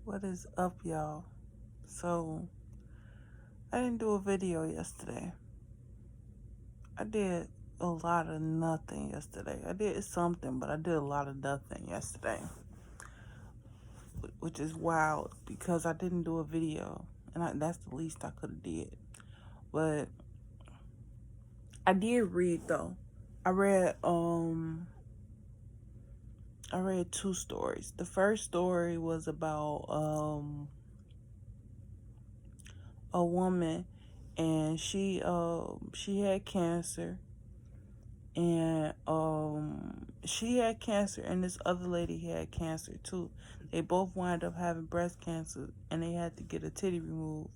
What is up, y'all? So, I didn't do a video yesterday. I did a lot of nothing yesterday. I did something, but I did a lot of nothing yesterday, which is wild because I didn't do a video, and that's the least I could have did. But I did read though. I read I read two stories. The first story was about a woman, and she had cancer, and she had cancer, and this other lady had cancer too. They both wound up having breast cancer, and they had to get a titty removed.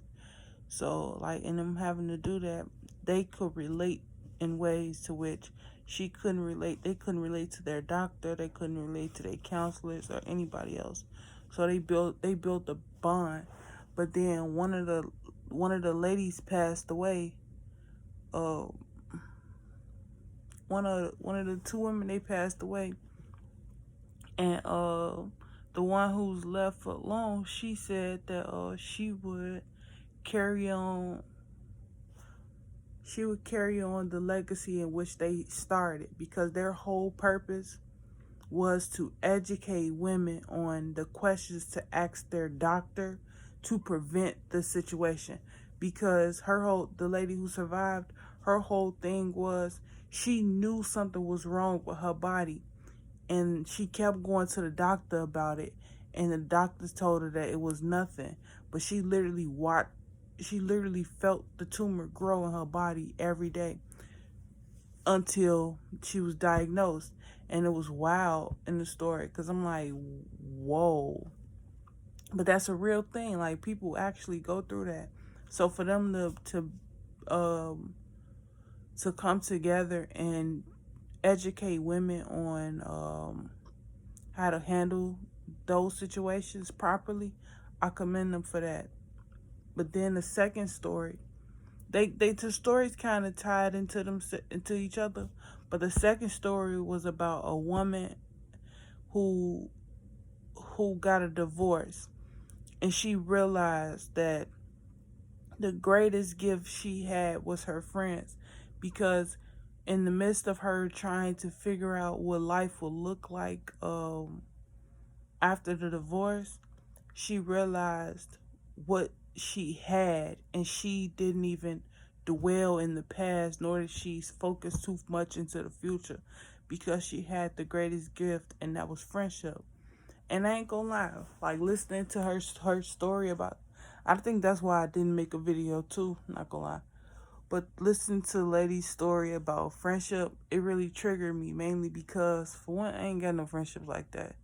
So, like, in them having to do that, they could relate in ways to which she couldn't relate. They couldn't relate to their doctor. They couldn't relate to their counselors or anybody else. So they built a bond. But then one of the ladies passed away. Uh, one of the two women, they passed away, and the one who's left alone, she said that she would carry on the legacy in which they started, because their whole purpose was to educate women on the questions to ask their doctor to prevent the situation. Because the lady who survived, her whole thing was she knew something was wrong with her body, and she kept going to the doctor about it, and the doctors told her that it was nothing. But she literally felt the tumor grow in her body every day until she was diagnosed. And it was wild in the story, because I'm like, whoa. But that's a real thing. Like, people actually go through that. So for them to come together and educate women on how to handle those situations properly, I commend them for that. But then the second story, the stories kind of tied into each other. But the second story was about a woman who got a divorce, and she realized that the greatest gift she had was her friends, because in the midst of her trying to figure out what life would look like after the divorce, she realized what she had, and she didn't even dwell in the past, nor did she focus too much into the future, because she had the greatest gift, and that was friendship. And I ain't gonna lie, like, listening to her story about, I think that's why I didn't make a video too, not gonna lie. But listening to the lady's story about friendship, it really triggered me, mainly because, for one, I ain't got no friendships like that.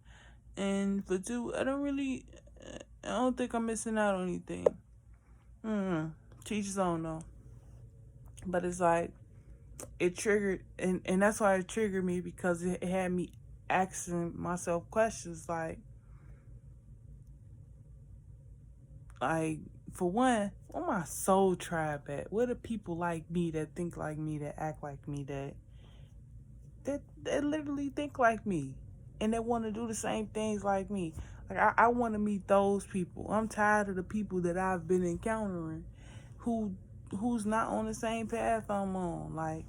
And for two, I don't think I'm missing out on anything. Teach his own though. But it's like, it triggered, and that's why it triggered me, because it had me asking myself questions like, for one, where my soul tribe at? Where the people like me, that think like me, that act like me, that literally think like me, and they want to do the same things like me? Like, I want to meet those people. I'm tired of the people that I've been encountering who's not on the same path I'm on. Like,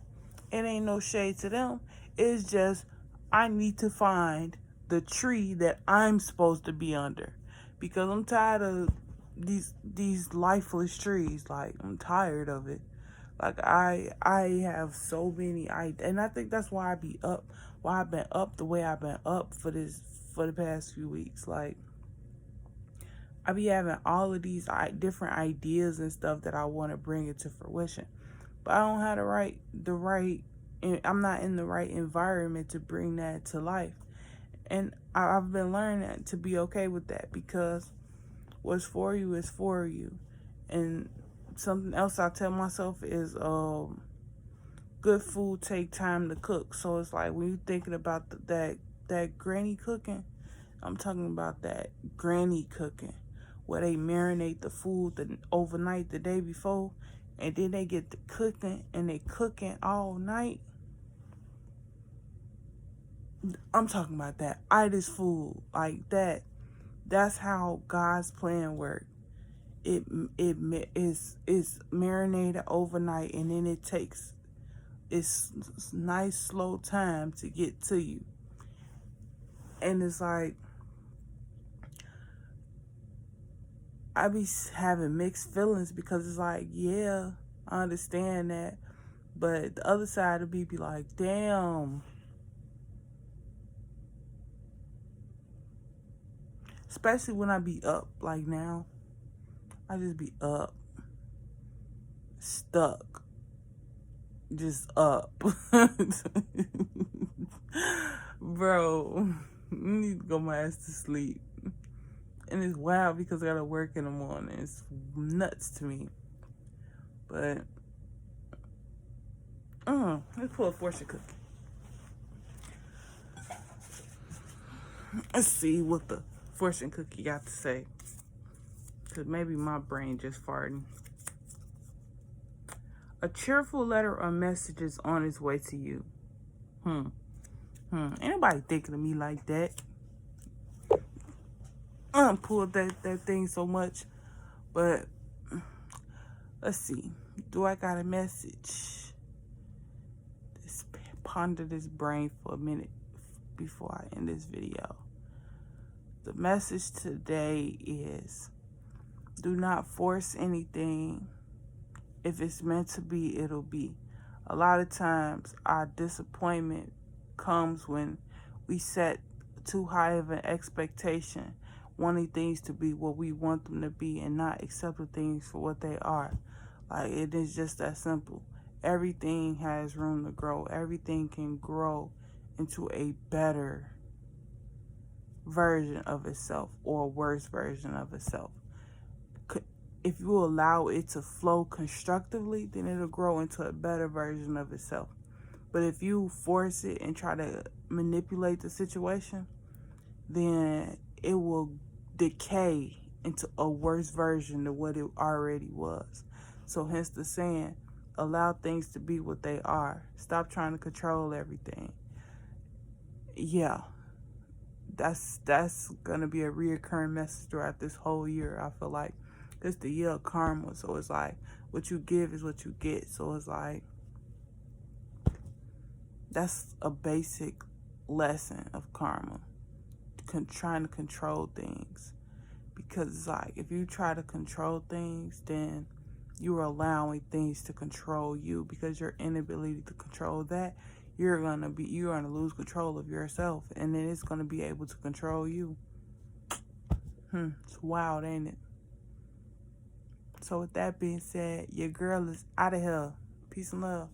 it ain't no shade to them. It's just, I need to find the tree that I'm supposed to be under, because I'm tired of these lifeless trees. Like, I'm tired of it. Like, I have so many ideas, and I think that's why I've been up the way I've been up for the past few weeks. Like, I be having all of these different ideas and stuff that I want to bring into fruition, but I don't have I'm not in the right environment to bring that to life. And I've been learning to be okay with that, because what's for you is for you. And something else I tell myself is, good food take time to cook. So it's like, when you're thinking about that granny cooking, I'm talking about that granny cooking, where they marinate the food overnight, the day before, and then they get to cooking, and they cooking all night. I'm talking about that itis food, like that That's how God's plan works. It is marinated overnight, and then it takes its nice slow time to get to you. And it's like, I be having mixed feelings, because it's like, yeah, I understand that, but the other side of me be like, damn. Especially when I be up, like now. I just be up, stuck, just up. Bro, I need to go my ass to sleep. And it's wild because I gotta work in the morning. It's nuts to me. But, let's pull a fortune cookie. Let's see what the fortune cookie got to say. Because maybe my brain just farting. A cheerful letter or message is on its way to you. Ain't nobody thinking of me like that. I done pulled that thing so much. But, let's see. Do I got a message? Just ponder this brain for a minute before I end this video. The message today is, do not force anything. If it's meant to be, it'll be. A lot of times, our disappointment comes when we set too high of an expectation, wanting things to be what we want them to be and not accepting things for what they are. Like, it is just that simple. Everything has room to grow. Everything can grow into a better version of itself, or a worse version of itself. If you allow it to flow constructively, then it'll grow into a better version of itself. But if you force it and try to manipulate the situation, then it will decay into a worse version of what it already was. So hence the saying, allow things to be what they are. Stop trying to control everything. Yeah. That's gonna be a reoccurring message throughout this whole year. I feel like it's the year of karma. So it's like, what you give is what you get. So it's like, that's a basic lesson of karma. Trying to control things. Because it's like, if you try to control things, then you're allowing things to control you. Because your inability to control that, you're gonna lose control of yourself, and then it's gonna be able to control you. It's wild, ain't it? So with that being said, your girl is out of here. Peace and love.